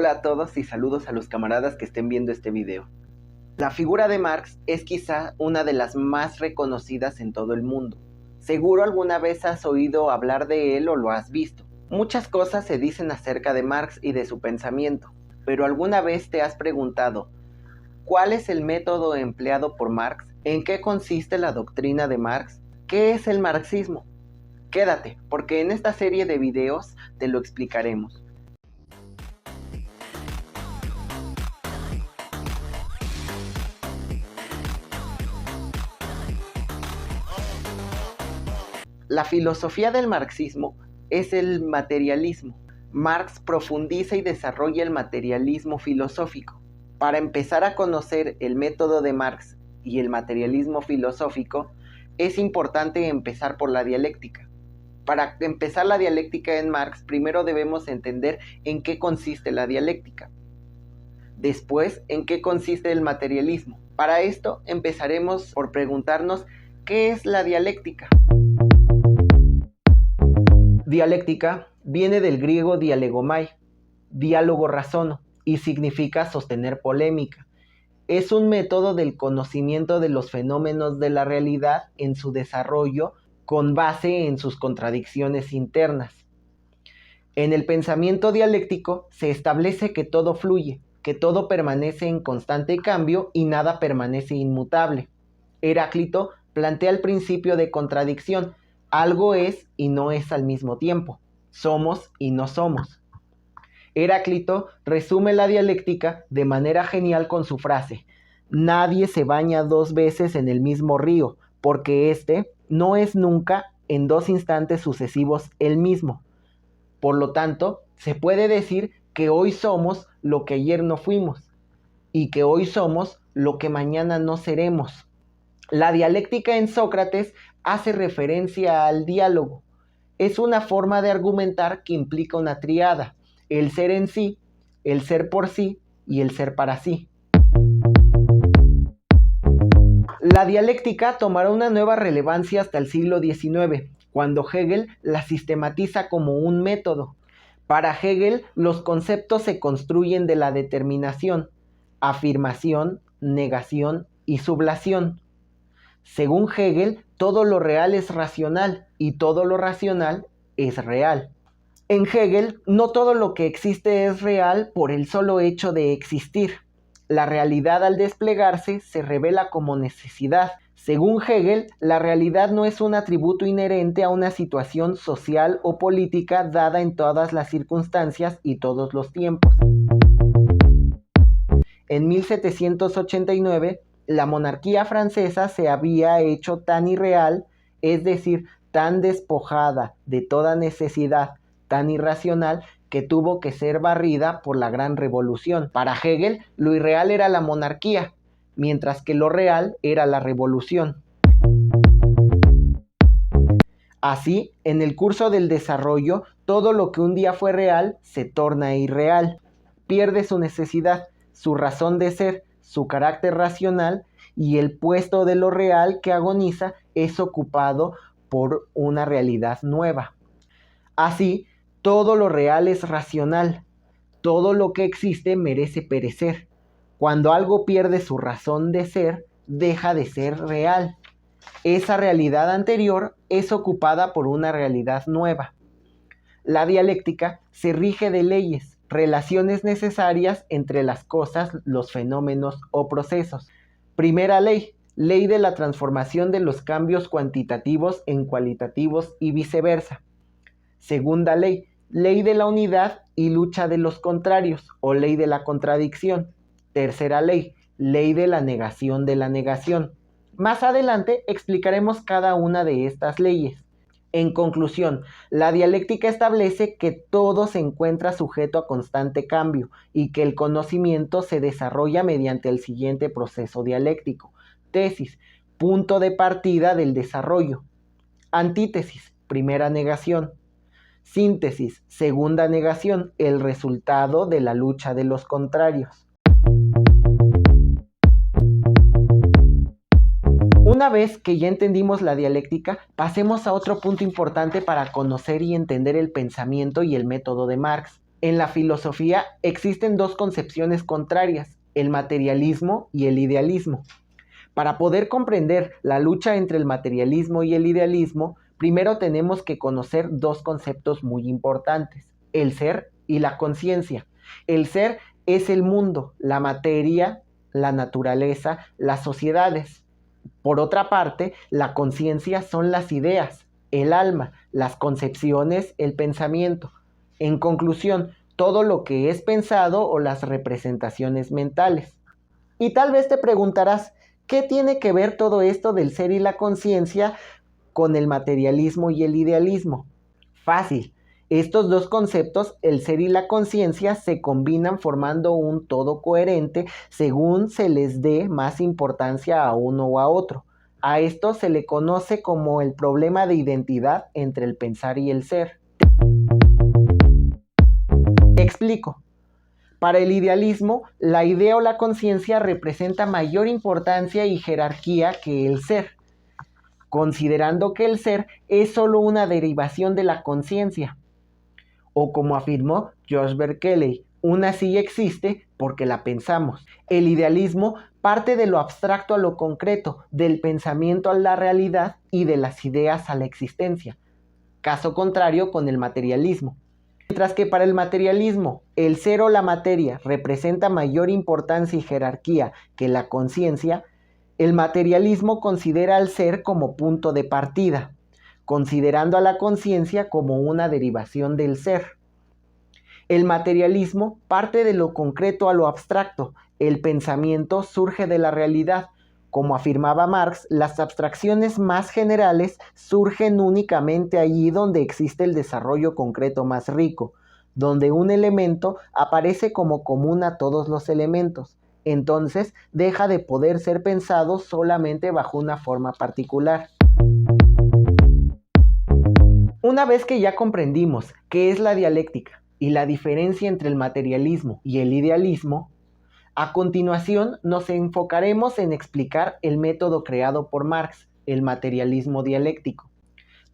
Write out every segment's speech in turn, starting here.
Hola a todos y saludos a los camaradas que estén viendo este video. La figura de Marx es quizá una de las más reconocidas en todo el mundo. Seguro alguna vez has oído hablar de él o lo has visto. Muchas cosas se dicen acerca de Marx y de su pensamiento, pero ¿alguna vez te has preguntado cuál es el método empleado por Marx? ¿En qué consiste la doctrina de Marx? ¿Qué es el marxismo? Quédate, porque en esta serie de videos te lo explicaremos. La filosofía del marxismo es el materialismo. Marx profundiza y desarrolla el materialismo filosófico. Para empezar a conocer el método de Marx y el materialismo filosófico, es importante empezar por la dialéctica. Para empezar la dialéctica en Marx, primero debemos entender en qué consiste la dialéctica. Después, en qué consiste el materialismo. Para esto, empezaremos por preguntarnos ¿qué es la dialéctica? Dialéctica viene del griego dialegomai, diálogo razono, y significa sostener polémica. Es un método del conocimiento de los fenómenos de la realidad en su desarrollo con base en sus contradicciones internas. En el pensamiento dialéctico se establece que todo fluye, que todo permanece en constante cambio y nada permanece inmutable. Heráclito plantea el principio de contradicción. Algo es y no es al mismo tiempo. Somos y no somos. Heráclito resume la dialéctica de manera genial con su frase: nadie se baña dos veces en el mismo río, porque éste no es nunca en dos instantes sucesivos el mismo. Por lo tanto, se puede decir que hoy somos lo que ayer no fuimos, y que hoy somos lo que mañana no seremos. La dialéctica en Sócrates hace referencia al diálogo. Es una forma de argumentar que implica una tríada: el ser en sí, el ser por sí y el ser para sí. La dialéctica tomará una nueva relevancia hasta el siglo XIX, cuando Hegel la sistematiza como un método. Para Hegel, los conceptos se construyen de la determinación, afirmación, negación y sublación. Según Hegel, todo lo real es racional y todo lo racional es real. En Hegel, no todo lo que existe es real por el solo hecho de existir. La realidad al desplegarse se revela como necesidad. Según Hegel, la realidad no es un atributo inherente a una situación social o política dada en todas las circunstancias y todos los tiempos. En 1789, la monarquía francesa se había hecho tan irreal, es decir, tan despojada de toda necesidad, tan irracional, que tuvo que ser barrida por la Gran Revolución. Para Hegel, lo irreal era la monarquía, mientras que lo real era la revolución. Así, en el curso del desarrollo, todo lo que un día fue real se torna irreal, pierde su necesidad, su razón de ser, su carácter racional, y el puesto de lo real que agoniza es ocupado por una realidad nueva. Así, todo lo real es racional, todo lo que existe merece perecer. Cuando algo pierde su razón de ser, deja de ser real. Esa realidad anterior es ocupada por una realidad nueva. La dialéctica se rige de leyes, relaciones necesarias entre las cosas, los fenómenos o procesos. Primera ley, ley de la transformación de los cambios cuantitativos en cualitativos y viceversa. Segunda ley, ley de la unidad y lucha de los contrarios, o ley de la contradicción. Tercera ley, ley de la negación de la negación. Más adelante explicaremos cada una de estas leyes. En conclusión, la dialéctica establece que todo se encuentra sujeto a constante cambio y que el conocimiento se desarrolla mediante el siguiente proceso dialéctico. Tesis, punto de partida del desarrollo. Antítesis, primera negación. Síntesis, segunda negación, el resultado de la lucha de los contrarios. Una vez que ya entendimos la dialéctica, pasemos a otro punto importante para conocer y entender el pensamiento y el método de Marx, En la filosofía existen dos concepciones contrarias, el materialismo y el idealismo. Para poder comprender la lucha entre el materialismo y el idealismo, primero tenemos que conocer dos conceptos muy importantes, el ser y la conciencia. El ser es el mundo, la materia, la naturaleza, las sociedades. Por otra parte, la conciencia son las ideas, el alma, las concepciones, el pensamiento. En conclusión, todo lo que es pensado o las representaciones mentales. Y tal vez te preguntarás, ¿qué tiene que ver todo esto del ser y la conciencia con el materialismo y el idealismo? Fácil. Estos dos conceptos, el ser y la conciencia, se combinan formando un todo coherente según se les dé más importancia a uno o a otro. A esto se le conoce como el problema de identidad entre el pensar y el ser. Te explico. Para el idealismo, la idea o la conciencia representa mayor importancia y jerarquía que el ser, considerando que el ser es solo una derivación de la conciencia. O como afirmó George Berkeley, una sí existe porque la pensamos. El idealismo parte de lo abstracto a lo concreto, del pensamiento a la realidad y de las ideas a la existencia. Caso contrario con el materialismo. Mientras que para el materialismo, el ser o la materia representa mayor importancia y jerarquía que la conciencia, el materialismo considera al ser como punto de partida, considerando a la conciencia como una derivación del ser. El materialismo parte de lo concreto a lo abstracto, el pensamiento surge de la realidad. Como afirmaba Marx, las abstracciones más generales surgen únicamente allí donde existe el desarrollo concreto más rico, donde un elemento aparece como común a todos los elementos. Entonces deja de poder ser pensado solamente bajo una forma particular. Una vez que ya comprendimos qué es la dialéctica y la diferencia entre el materialismo y el idealismo, a continuación nos enfocaremos en explicar el método creado por Marx, el materialismo dialéctico.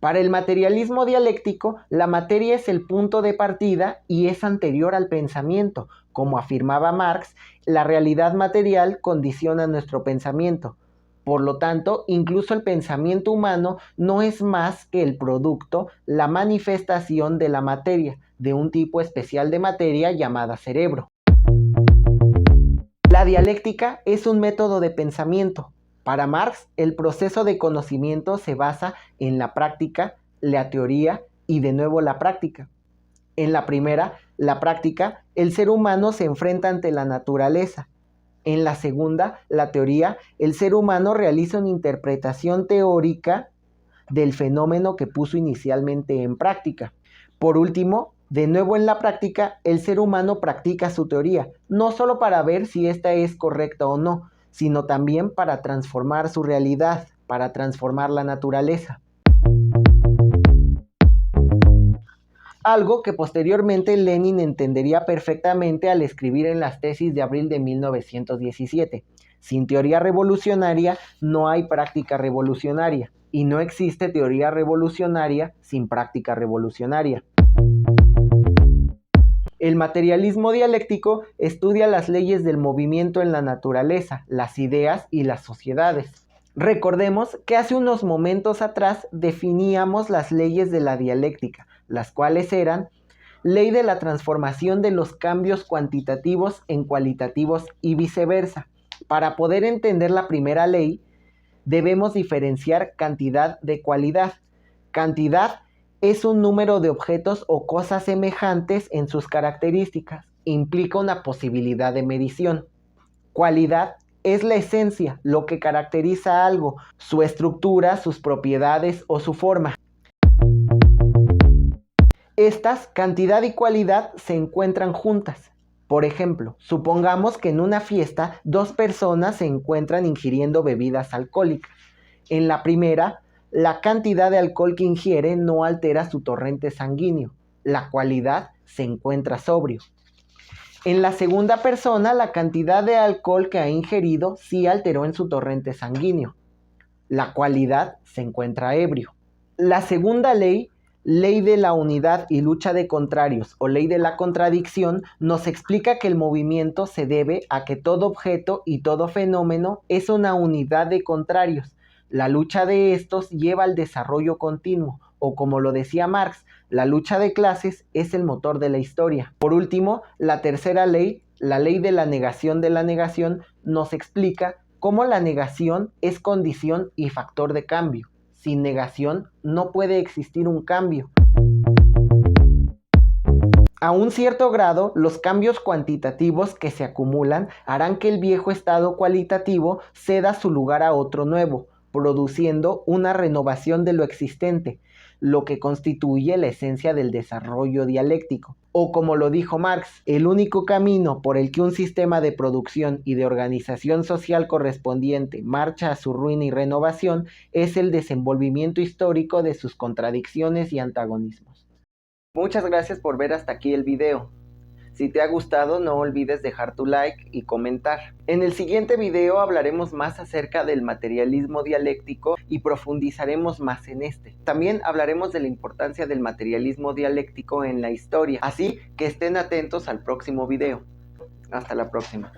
Para el materialismo dialéctico, la materia es el punto de partida y es anterior al pensamiento. Como afirmaba Marx, la realidad material condiciona nuestro pensamiento. Por lo tanto, incluso el pensamiento humano no es más que el producto, la manifestación de la materia, de un tipo especial de materia llamada cerebro. La dialéctica es un método de pensamiento. Para Marx, el proceso de conocimiento se basa en la práctica, la teoría y de nuevo la práctica. En la primera, la práctica, el ser humano se enfrenta ante la naturaleza. En la segunda, la teoría, el ser humano realiza una interpretación teórica del fenómeno que puso inicialmente en práctica. Por último, de nuevo en la práctica, el ser humano practica su teoría, no solo para ver si ésta es correcta o no, sino también para transformar su realidad, para transformar la naturaleza. Algo que posteriormente Lenin entendería perfectamente al escribir en las tesis de abril de 1917. Sin teoría revolucionaria no hay práctica revolucionaria, y no existe teoría revolucionaria sin práctica revolucionaria. El materialismo dialéctico estudia las leyes del movimiento en la naturaleza, las ideas y las sociedades. Recordemos que hace unos momentos atrás definíamos las leyes de la dialéctica, las cuales eran ley de la transformación de los cambios cuantitativos en cualitativos y viceversa. Para poder entender la primera ley, debemos diferenciar cantidad de cualidad. Cantidad es un número de objetos o cosas semejantes en sus características. Implica una posibilidad de medición. Cualidad es la esencia, lo que caracteriza a algo, su estructura, sus propiedades o su forma. Estas, cantidad y cualidad, se encuentran juntas. Por ejemplo, supongamos que en una fiesta dos personas se encuentran ingiriendo bebidas alcohólicas. En la primera, la cantidad de alcohol que ingiere no altera su torrente sanguíneo. La cualidad se encuentra sobrio. En la segunda persona, la cantidad de alcohol que ha ingerido sí alteró en su torrente sanguíneo. La cualidad se encuentra ebrio. La segunda ley Ley de la unidad y lucha de contrarios o ley de la contradicción nos explica que el movimiento se debe a que todo objeto y todo fenómeno es una unidad de contrarios. La lucha de estos lleva al desarrollo continuo, o como lo decía Marx, la lucha de clases es el motor de la historia. Por último, la tercera ley, la ley de la negación, nos explica cómo la negación es condición y factor de cambio. Sin negación no puede existir un cambio. A un cierto grado, los cambios cuantitativos que se acumulan harán que el viejo estado cualitativo ceda su lugar a otro nuevo, produciendo una renovación de lo existente, lo que constituye la esencia del desarrollo dialéctico. O como lo dijo Marx, el único camino por el que un sistema de producción y de organización social correspondiente marcha a su ruina y renovación es el desenvolvimiento histórico de sus contradicciones y antagonismos. Muchas gracias por ver hasta aquí el video. Si te ha gustado, no olvides dejar tu like y comentar. En el siguiente video hablaremos más acerca del materialismo dialéctico y profundizaremos más en este. También hablaremos de la importancia del materialismo dialéctico en la historia, así que estén atentos al próximo video. Hasta la próxima.